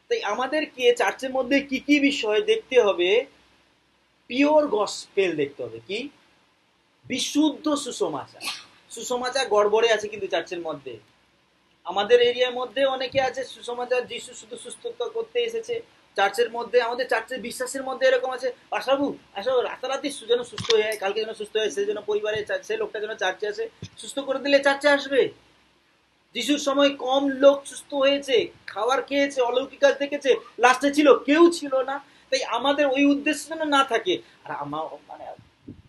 তাই আমাদেরকে চার্চের মধ্যে কি কি বিষয় দেখতে হবে? পিওর গসপেল দেখতে হবে, কি বিশুদ্ধ সুসমাচার। সুসমাচার গড়বড়ে আছে কিন্তু চার্চের মধ্যে। আমাদের এরিয়ার মধ্যে অনেকে আছে সুসমাচার যিশু শুধু সুস্থতা করতে এসেছে। চার্চের মধ্যে, আমাদের চার্চের বিশ্বাসের মধ্যে এরকম আছে, আশাবু আসো রাতারাতি যেন সুস্থ হয়ে যায়, কালকে যেন সুস্থ হয়ে, সেই জন্য পরিবারে সেই লোকটা যেন চার্চে আসে, সুস্থ করে দিলে চার্চে আসবে। যিশুর সময় কম লোক সুস্থ হয়েছে, খাবার খেয়েছে, অলৌকিক কাজ দেখেছে, লাস্টে ছিল কেউ ছিল না। তাই আমাদের ওই উদ্দেশ্য যেন না থাকে, আর আমার মানে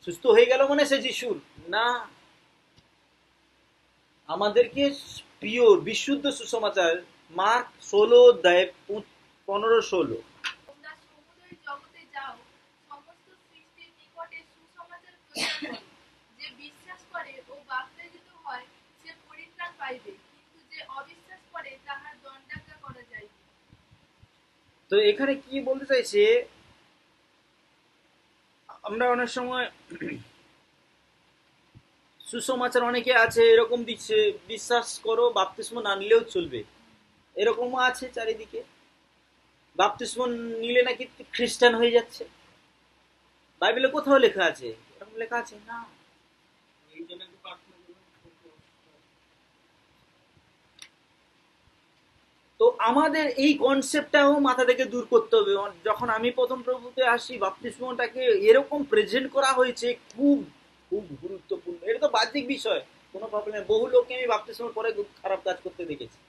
সুস্থ হয়ে গেল মানে সে যিশুর না। আমাদেরকে পিওর বিশুদ্ধ সুসমাচার, মার্ক 16 অধ্যায় 15-16। তোমরা সমুদয় জগতে যাও, সমস্ত সৃষ্টির নিকটে সুসমাচার প্রচার করো। যে বিশ্বাস করে ও বাপ্তিস্ম হয় সে পরিত্রাণ পাইবে, কিন্তু যে অবিশ্বাস করে তাহার দণ্ডাজ্ঞা করা যাইবে। তো এখানে কি বলতে চাইছে, আমরা অনেক সময় সুসমাচার অনেকে আছে এরকম দিচ্ছে, বিশ্বাস করো বাপ্তিস্ম না নিলেও চলবে, এরকমও আছে চারিদিকে। বাপ্তিস্ম নিলে নাকি খ্রিস্টান হয়ে যাচ্ছে, বাইবেলে কোথাও লেখা আছে? এরকম লেখা আছে না। তো আমাদের এই কনসেপ্টটাও মাথা থেকে দূর করতে হবে। যখন আমি প্রথম প্রভুতে আসি, বাপ্তিস্মটাকে এরকম প্রেজেন্ট করা হয়েছে, খুব খুব গুরুত্বপূর্ণ। এটা তো বাহ্যিক বিষয়, কোনো প্রবলেম নেই। বহু লোককে আমি বাপ্তিস্মর পরে খুব খারাপ কাজ করতে দেখেছি।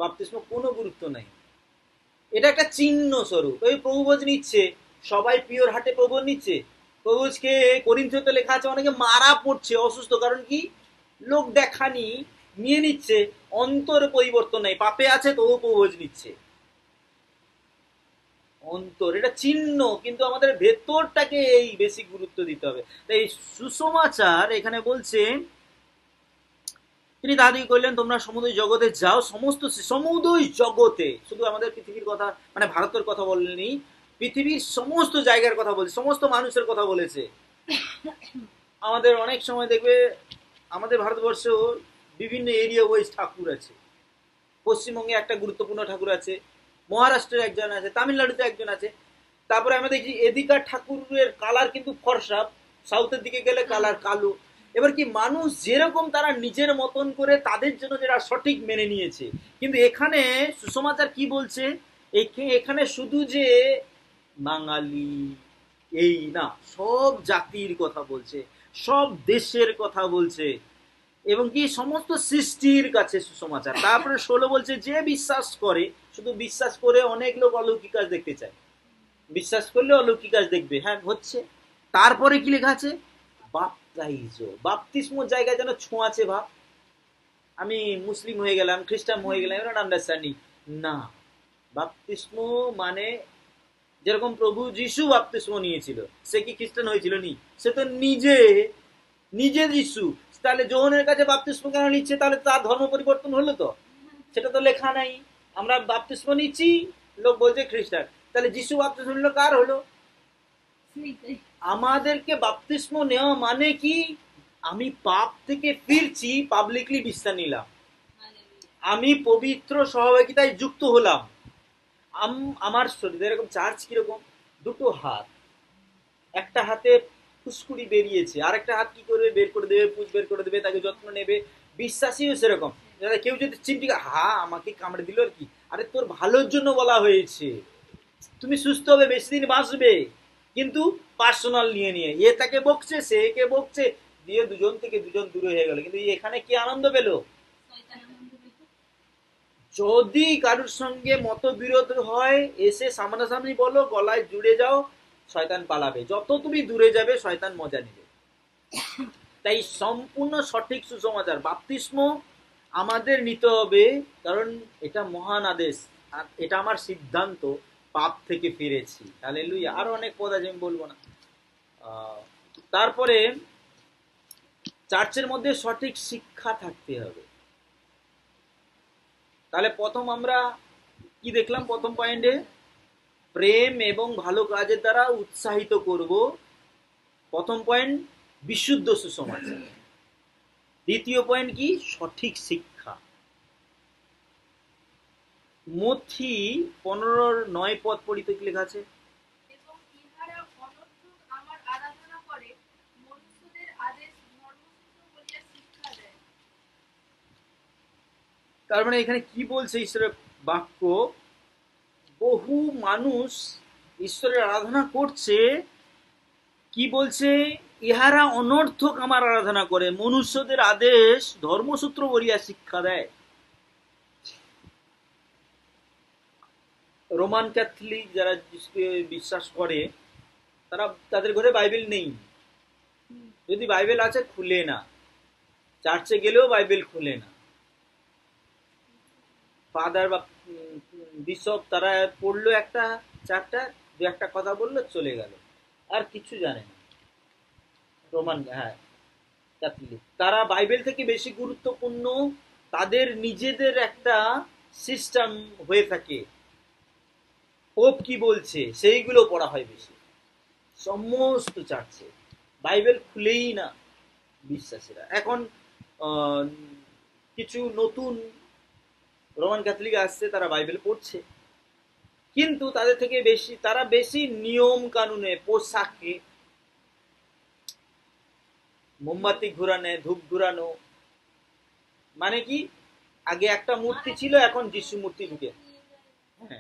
বাপ্তিস্ম কোনো গুরুত্ব নাই, এটা একটা চিহ্ন স্বরূপ। ওই প্রভুভোজ নিচ্ছে, সবাই পিওর হাটে প্রভুভোজ নিচ্ছে। প্রভুজকে করিন্থীয়তে লেখা আছে অনেকে মারা পড়ছে অসুস্থ, কারণ কি? লোক দেখানি নিয়ে নিচ্ছে, অন্তর পরিবর্তন নেই, পাপে আছে তবু প্রভুভোজ নিচ্ছে। অন্তর এটা চিহ্ন, কিন্তু আমাদের ভেতরটাকে এই বেশি গুরুত্ব দিতে হবে। তাই সুসমাচার এখানে বলছে, তিনি তাহাদিকে কইলেন, তোমরা সমুদয় জগতে যাও, সমস্ত সমুদয় জগতে, শুধু আমাদের পৃথিবীর কথা মানে ভারতের কথা বলেনি, পৃথিবীর সমস্ত জায়গার কথা বলছে, সমস্ত মানুষের কথা বলেছে। আমাদের অনেক সময় দেখবে আমাদের ভারতবর্ষেও বিভিন্ন এরিয়া ওয়াইজ ঠাকুর আছে। পশ্চিমবঙ্গে একটা গুরুত্বপূর্ণ ঠাকুর আছে, মহারাষ্ট্রের একজন আছে, তামিলনাড়ুতে একজন আছে। তারপরে আমরা দেখি এদিকার ঠাকুরের কালার কিন্তু ফর্সা, সাউথের দিকে গেলে কালার কালো। এবার কি, মানুষ যেরকম তারা নিজের মতন করে তাদের জন্য যেটা সঠিক মেনে নিয়েছে। কিন্তু এখানে সুসমাচার কি বলছে, এখানে শুধু যে বাঙালি এই না, সব জাতির কথা বলছে, সব দেশের কথা বলছে, এবং কি সমস্ত সৃষ্টির কাছে সুসমাচার। তারপরে 16 বলছে, যে বিশ্বাস করে, শুধু বিশ্বাস করে অনেক লোক অলৌকিক কাজ দেখতে চায়, বিশ্বাস করলে অলৌকিক কাজ দেখবে, হ্যাঁ হচ্ছে। তারপরে কি লেখা আছে? বাপ্তাইজো, বাপ্তিস্মোর জায়গায় যেন ছোঁয়াচে ভাব, আমি মুসলিম হয়ে গেলাম, খ্রিস্টান হয়ে গেলাম, এরা আন্ডারস্ট্যান্ডিং না। বাপ্তিস্ম মানে যেরকম প্রভু যিশু বাপ্তিস্ম নিয়েছিল, সে কি খ্রিস্টান হয়েছিল? নি, সে তো নিজে নিজে যিশু। তাহলে যোহনের কাছে বাপ্তিস্ম কেন নিচ্ছে? তাহলে তার ধর্ম পরিবর্তন হলো তো? সেটা তো লেখা নাই। আমরা বাপ্তিস্ম নিচ্ছি, লোক বলছে খ্রিস্টান, তাহলে যিশু বাপ্তিস্ম নিল কার হলো? আমাদেরকে বাপ্তিস্ম নেওয়া মানে কি? আমি পাপ থেকে ফিরছি, পাবলিকলি বিশ্বাস নিলাম, আমি পবিত্র সহভাগিতায় যুক্ত হলাম। আমার শরীরে এরকম চার্চ কিরকম, দুটো হাত, একটা হাতে ফুসকুড়ি বেরিয়েছে, আরেকটা হাত কি করবে? বের করে দেবে, পুজ বের করে দেবে, তাকে যত্ন নেবে। বিশ্বাসীও সেরকম, কেউ যদি চিমটি আমাকে কামড়ে দিল আর কি, আরে তোর ভালোর জন্য বলা হয়েছে, তুমি সুস্থ হবে, বেশি দিন বাঁচবে। কিন্তু পার্সোনাল নিয়ে নিয়ে এ তাকে বকছে, সে একে বকছে, দিয়ে দুজন থেকে দুজন দূরে হয়ে গেল। কিন্তু এখানে কি আনন্দ পেল? যদি কারোর সঙ্গে মতবিরোধ হয়, এসে সামনাসামনি বলো, গলায় জুড়ে যাও, শয়তান পালাবে। যত তুমি দূরে যাবে শয়তান মজা নেবে। তাই সম্পূর্ণ সঠিক সুসমাচার বাপ্তিস্ম আমাদের নিতে হবে, কারণ এটা মহান আদেশ, আর এটা আমার সিদ্ধান্ত, পাপ থেকে ফিরেছি। হালেলুয়া। আরো অনেক পদ আছে, আমি বলবো না। তারপরে চার্চের মধ্যে সঠিক শিক্ষা থাকতে হবে। তাহলে প্রথম আমরা কি দেখলাম? প্রথম পয়েন্টে প্রেম এবং ভালো কাজের দ্বারা উৎসাহিত করব, প্রথম পয়েন্ট বিশুদ্ধ সুসমাচার। দ্বিতীয় পয়েন্ট কি? সঠিক শিক্ষা। মথি 15:9 পড়িতে কি লেখা আছে? এবং ইহারা অনর্থক আমার আরাধনা করে, মনুষ্যদের আদেশ ধর্মসূত্র বলিয়া শিক্ষা দেয়। তার মানে এখানে কি বলছে ঈশ্বরের বাক্য? বহু মানুষ ঈশ্বরের আরাধনা করছে, কি বলছে? ইহারা অনর্থক আমার আরাধনা করে, মনুষ্যদের আদেশ ধর্মসূত্র বলিয়া শিক্ষা দেয়। রোমান ক্যাথলিক যারা যিশুকে বিশ্বাস করে, তারা, তাদের ঘরে বাইবেল নেই। যদি বাইবেল আছে খুলে না, চার্চে গেলেও বাইবেল খুলে না। ফাদার বা বিশপ তারা পড়লো একটা চারটা, দু একটা কথা বললো, চলে গেল, আর কিছু জানে না। রোমান, হ্যাঁ, ক্যাথলিক, তারা বাইবেল থেকে বেশি গুরুত্বপূর্ণ তাদের নিজেদের একটা সিস্টেম হয়ে থাকে, পোপ কি বলছে সেইগুলো পড়া হয় বেশি সমস্ত চার্চে। বাইবেল খুলেই না বিশ্বাসীরা। এখন আহ, কিছু নতুন রোমান ক্যাথলিক আসছে, তারা বাইবেল পড়ছে, কিন্তু তাদের থেকে বেশি, তারা বেশি নিয়ম কানুনে, পোশাকে, মোমবাতি ঘুরানো, ধূপ ঘুরানো, মানে কি, আগে একটা মূর্তি ছিল, এখন যিশু মূর্তি ঢুকে।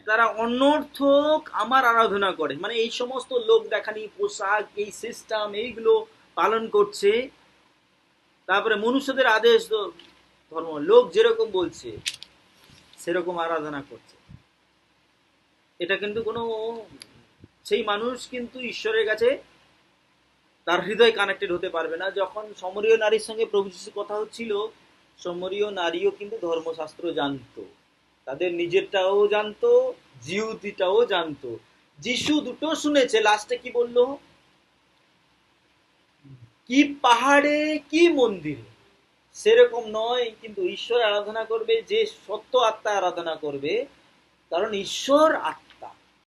তারা অনর্থক আমার আরাধনা করে, মানে এই সমস্ত লোক দেখানি পোশাক, এই সিস্টেম, এইগুলো পালন করছে। তারপরে মনুষ্যদের আদেশ ধর্ম, লোক যেরকম বলছে সেরকম আরাধনা করছে। এটা কিন্তু কোনো, সেই মানুষ কিন্তু ঈশ্বরের কাছে তার হৃদয় কানেক্টেড হতে পারবে না। যখন সমরীয় নারীর সঙ্গে প্রভু যিশু কথা হচ্ছিল, সমরীয় নারীও কিন্তু ধর্মশাস্ত্র জানতো, তাদের নিজেরটাও জানতো, জিহুদিটাও জানতো। যিশু দুটো শুনেছে, লাস্টে কি বললো? কি পাহাড়ে কি মন্দিরে, সেরকম নয়, কিন্তু ঈশ্বর আরাধনা করবে যে সত্য আত্মা আরাধনা করবে, কারণ ঈশ্বর আত্মা।